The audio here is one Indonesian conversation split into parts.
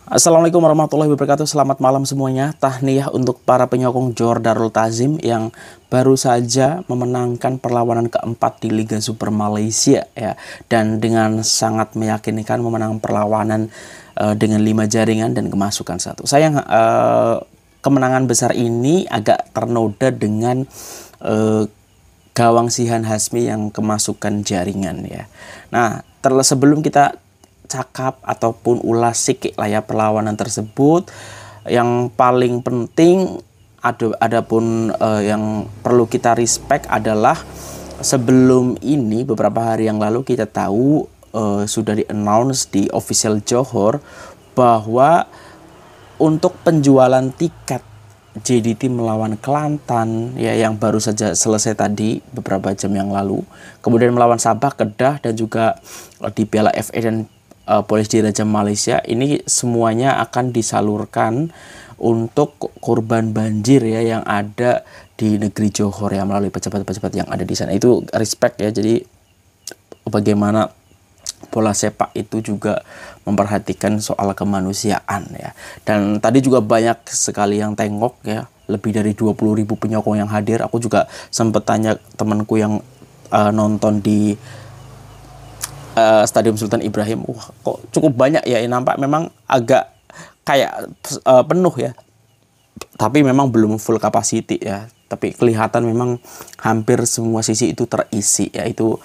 Assalamualaikum warahmatullahi wabarakatuh. Selamat malam semuanya. Tahniyah untuk para penyokong Johor Darul Ta'zim yang baru saja memenangkan perlawanan keempat di Liga Super Malaysia ya, dan dengan sangat meyakinkan memenangkan perlawanan dengan 5 jaringan dan kemasukan satu. Sayang kemenangan besar ini agak ternoda dengan gawang Sihan Hasmi yang kemasukan jaringan ya. Nah, sebelum kita cakap ataupun ulas sikit lah ya perlawanan tersebut, yang paling penting adapun yang perlu kita respect adalah sebelum ini beberapa hari yang lalu kita tahu sudah di-announce di official Johor bahwa untuk penjualan tiket JDT melawan Kelantan ya, yang baru saja selesai tadi beberapa jam yang lalu, kemudian melawan Sabah, Kedah, dan juga di Piala FA dan Police Diraja Malaysia, ini semuanya akan disalurkan untuk korban banjir ya yang ada di negeri Johor ya, melalui pejabat-pejabat yang ada di sana. Itu respect ya. Jadi bagaimana bola sepak itu juga memperhatikan soal kemanusiaan ya. Dan tadi juga banyak sekali yang tengok ya, lebih dari 20.000 penyokong yang hadir. Aku juga sempat tanya temanku yang nonton di Stadium Sultan Ibrahim, kok cukup banyak ya, nampak memang agak kayak penuh ya, tapi memang belum full capacity ya, tapi kelihatan memang hampir semua sisi itu terisi ya. Itu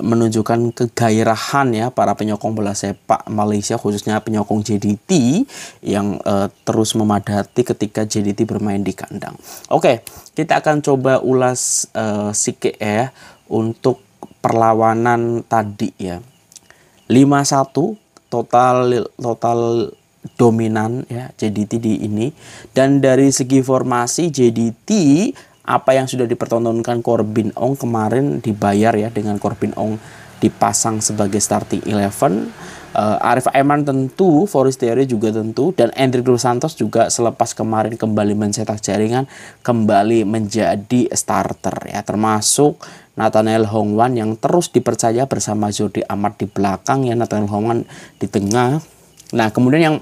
menunjukkan kegairahan ya para penyokong bola sepak Malaysia, khususnya penyokong JDT yang terus memadati ketika JDT bermain di kandang. Oke, kita akan coba ulas sikit ya untuk perlawanan tadi ya. 5-1 total dominan ya JDT di ini. Dan dari segi formasi JDT, apa yang sudah dipertontonkan Corbin Ong kemarin dibayar ya, dengan Corbin Ong dipasang sebagai starting 11. Arif Aiman tentu, Forestieri juga tentu, dan Hendrik Dos Santos juga selepas kemarin kembali mencetak jaringan kembali menjadi starter ya, termasuk Nathaniel Hongwan yang terus dipercaya bersama Jordi Amat di belakang ya, Nathaniel Hongwan di tengah. Nah, kemudian yang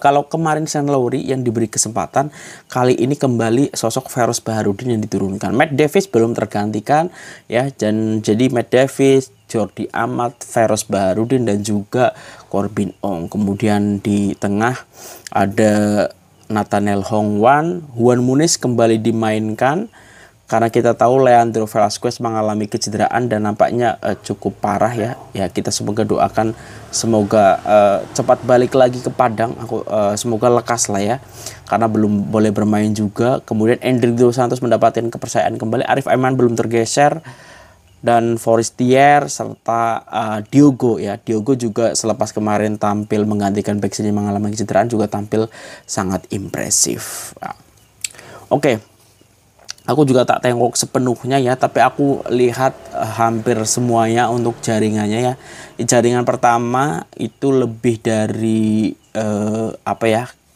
kalau kemarin Shane Lowry yang diberi kesempatan, kali ini kembali sosok Feros Baharudin yang diturunkan. Matt Davis belum tergantikan ya, dan jadi Matt Davis, Jordi Amat, Feros Baharudin, dan juga Corbin Ong. Kemudian di tengah ada Nathaniel Hongwan, Juan Muniz kembali dimainkan karena kita tahu Leandro Velasquez mengalami kecederaan dan nampaknya cukup parah ya. Ya, kita semoga doakan semoga cepat balik lagi ke Padang. Semoga lekas lah ya, karena belum boleh bermain juga. Kemudian Hendrik Dos Santos mendapatkan kepercayaan kembali. Arif Aiman belum tergeser, dan Forestier serta Diogo ya. Diogo juga selepas kemarin tampil menggantikan Beksin yang mengalami kecederaan juga tampil sangat impresif. Oke. Aku juga tak tengok sepenuhnya ya, tapi aku lihat hampir semuanya untuk jaringannya ya. Jaringan pertama itu lebih dari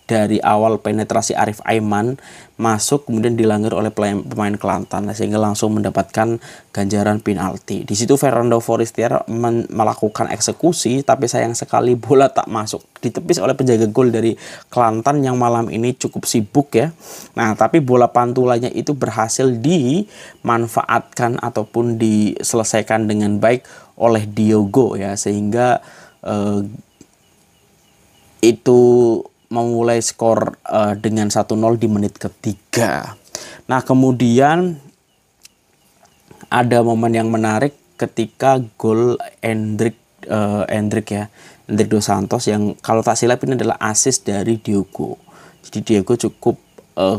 dari awal penetrasi Arif Aiman masuk, kemudian dilanggar oleh pemain Kelantan sehingga langsung mendapatkan ganjaran penalti. Di situ Fernando Forestier melakukan eksekusi, tapi sayang sekali bola tak masuk, ditepis oleh penjaga gol dari Kelantan yang malam ini cukup sibuk ya. Nah, tapi bola pantulannya itu berhasil dimanfaatkan ataupun diselesaikan dengan baik oleh Diogo ya, sehingga itu memulai skor dengan 1-0 di menit ketiga. Nah, kemudian ada momen yang menarik ketika gol Hendrik Dos Santos yang kalau tak silap ini adalah assist dari Diogo. Jadi Diogo cukup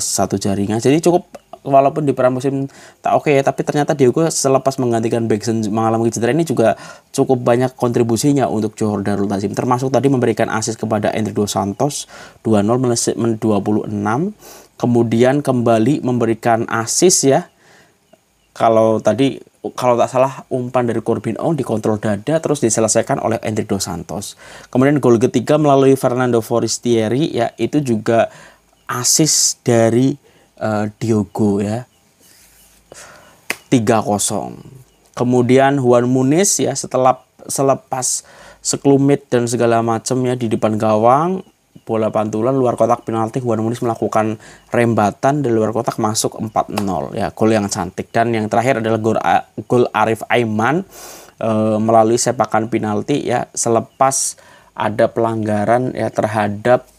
satu jaringan. Jadi cukup, walaupun di pramusim tak oke ya, tapi ternyata Diogo selepas menggantikan Beksin mengalami cedera ini juga cukup banyak kontribusinya untuk Johor Darul Ta'zim, termasuk tadi memberikan assist kepada Hendrik Dos Santos 2-0 menit 26, kemudian kembali memberikan assist ya. Kalau tadi, kalau tak salah, umpan dari Corbin Ong dikontrol dada terus diselesaikan oleh Hendrik Dos Santos. Kemudian gol ketiga melalui Fernando Forestieri ya, itu juga assist dari Diogo ya, 3-0. Kemudian Juan Muniz ya, selepas sekelumit dan segala macam ya di depan gawang. Bola pantulan luar kotak penalti, Juan Muniz melakukan rembatan di luar kotak, masuk 4-0 ya, gol yang cantik. Dan yang terakhir adalah gol Arif Aiman melalui sepakan penalti ya, selepas ada pelanggaran ya terhadap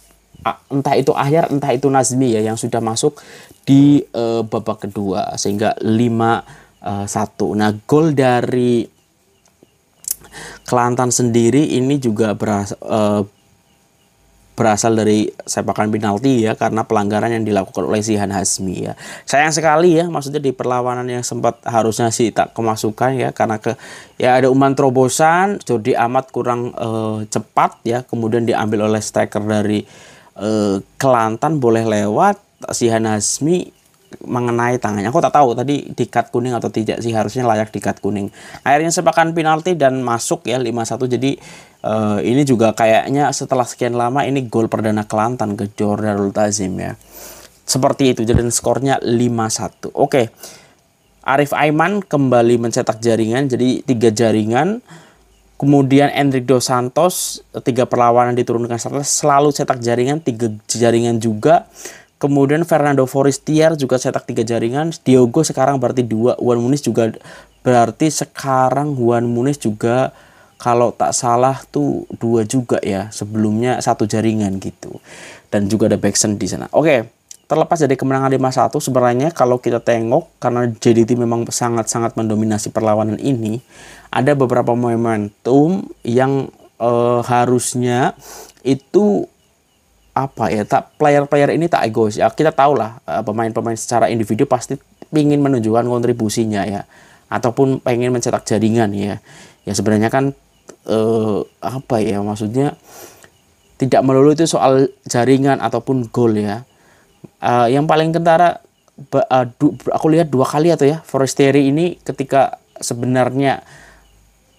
entah itu Ahyar entah itu Nazmi ya, yang sudah masuk di babak kedua, sehingga 5-1. Nah, gol dari Kelantan sendiri ini juga berasal dari sepakan penalti ya, karena pelanggaran yang dilakukan oleh Zihan Hazmi ya. Sayang sekali ya, maksudnya di perlawanan yang sempat harusnya sih tak kemasukan ya, karena ada umpan terobosan, Jordi Amat kurang cepat ya, kemudian diambil oleh striker dari Kelantan, boleh lewat, Zihan Hazmi mengenai tangannya. Aku tak tahu tadi di kartu kuning atau tidak sih, harusnya layak di kartu kuning. Akhirnya sepakan penalti dan masuk ya 5-1. Jadi ini juga kayaknya setelah sekian lama ini gol perdana Kelantan ke Johor Darul Ta'zim ya. Seperti itu, jadi skornya 5-1. Oke. Arif Aiman kembali mencetak jaringan, jadi 3 jaringan. Kemudian Endrick Dos Santos 3 perlawanan diturunkan starter, selalu cetak jaringan, 3 jaringan juga. Kemudian Fernando Forestier juga cetak 3 jaringan. Diogo sekarang berarti 2. Juan Muniz juga berarti sekarang juga kalau tak salah tuh 2 juga ya. Sebelumnya 1 jaringan gitu. Dan juga ada Backson di sana. Oke, terlepas dari kemenangan 5-1 sebenarnya kalau kita tengok, karena JDT memang sangat-sangat mendominasi perlawanan ini, ada beberapa momentum yang harusnya itu player-player ini tak egois ya. Kita tahu lah pemain-pemain secara individu pasti ingin menunjukkan kontribusinya ya, ataupun pengen mencetak jaringan ya. Ya sebenarnya kan maksudnya tidak melulu itu soal jaringan ataupun gol ya. Yang paling kentara aku lihat 2 kali atau ya, Forestieri ini ketika sebenarnya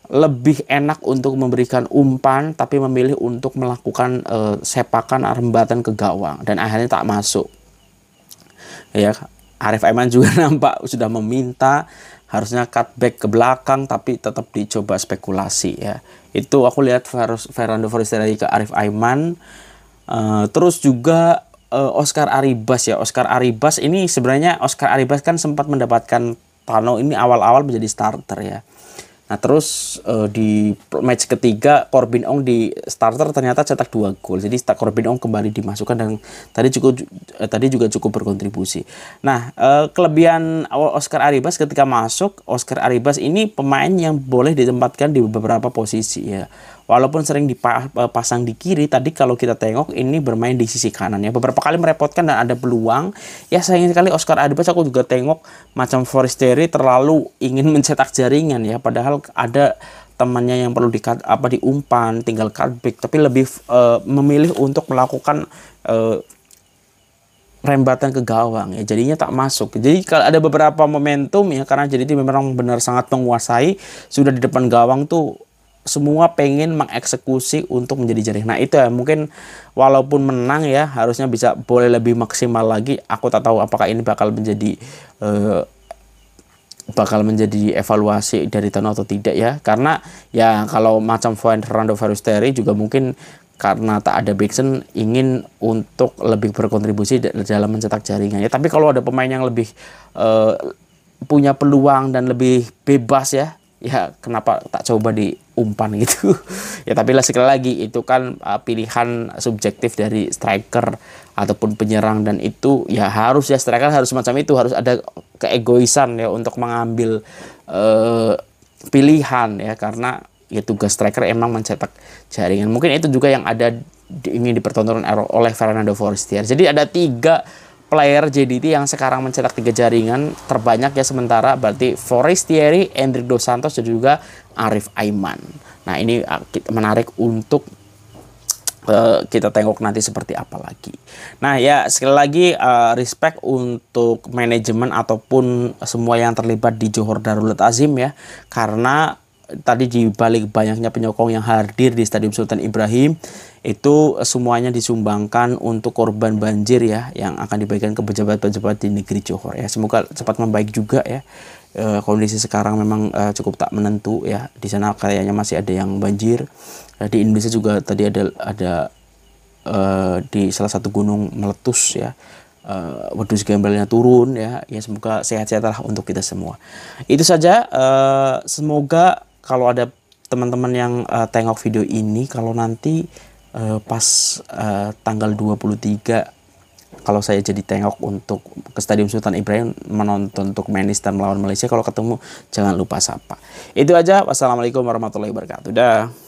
lebih enak untuk memberikan umpan tapi memilih untuk melakukan sepakan rembatan ke gawang dan akhirnya tak masuk ya. Arif Aiman juga nampak sudah meminta harusnya cutback ke belakang tapi tetap dicoba spekulasi ya. Itu aku lihat Fernando Forestieri ke Arif Aiman. Terus juga Oscar Arribas ya. Oscar Arribas ini sebenarnya kan sempat mendapatkan Tano ini awal-awal menjadi starter ya. Nah terus di match ketiga Corbin Ong di starter ternyata cetak 2 gol. Jadi Corbin Ong kembali dimasukkan dan tadi juga cukup berkontribusi. Nah kelebihan Oscar Arribas ketika masuk, Oscar Arribas ini pemain yang boleh ditempatkan di beberapa posisi ya. Walaupun sering dipasang di kiri, tadi kalau kita tengok ini bermain di sisi kanan ya. Beberapa kali merepotkan dan ada peluang. Ya sayang sekali Oscar Arribas aku juga tengok macam Forestieri terlalu ingin mencetak jaringan ya. Padahal ada temannya yang perlu diumpan, tinggal cutback. Tapi lebih memilih untuk melakukan rembatan ke gawang ya. Jadinya tak masuk. Jadi kalau ada beberapa momentum ya, karena jadi memang benar sangat menguasai. Sudah di depan gawang tuh semua pengen mengeksekusi untuk menjadi jaring. Nah itu ya, mungkin walaupun menang ya harusnya boleh lebih maksimal lagi. Aku tak tahu apakah ini bakal menjadi evaluasi dari Tano atau tidak ya. Karena ya kalau macam Fernando Forestieri juga mungkin karena tak ada Backson ingin untuk lebih berkontribusi dalam mencetak jaringan ya. Tapi kalau ada pemain yang lebih punya peluang dan lebih bebas ya kenapa tak coba diumpan gitu. Ya tapi sekali lagi itu kan pilihan subjektif dari striker ataupun penyerang, dan itu ya striker harus macam itu, harus ada keegoisan ya untuk mengambil pilihan ya, karena ya tugas striker emang mencetak jaringan. Mungkin itu juga yang ingin dipertontonkan oleh Fernando Forestier. Jadi ada 3 player JDT yang sekarang mencetak 3 jaringan terbanyak ya, sementara berarti Forestieri, Endrick Dos Santos dan juga Arif Aiman. Nah ini menarik untuk kita tengok nanti seperti apa lagi. Nah ya sekali lagi respect untuk manajemen ataupun semua yang terlibat di Johor Darul Ta'zim ya, karena tadi di balik banyaknya penyokong yang hadir di Stadion Sultan Ibrahim itu semuanya disumbangkan untuk korban banjir ya, yang akan dibagikan ke pejabat-pejabat di negeri Johor ya. Semoga cepat membaik juga ya. Kondisi sekarang memang cukup tak menentu ya. Di sana kayaknya masih ada yang banjir. Di Indonesia juga tadi ada di salah satu gunung meletus ya. Wedus gembelnya turun ya. Ya semoga sehat-sehat lah untuk kita semua. Itu saja. Semoga kalau ada teman-teman yang tengok video ini, kalau nanti pas tanggal 23 kalau saya jadi tengok untuk ke Stadium Sultan Ibrahim menonton untuk Turkmenistan melawan Malaysia, kalau ketemu jangan lupa sapa. Itu aja. Wassalamualaikum warahmatullahi wabarakatuh. Dah.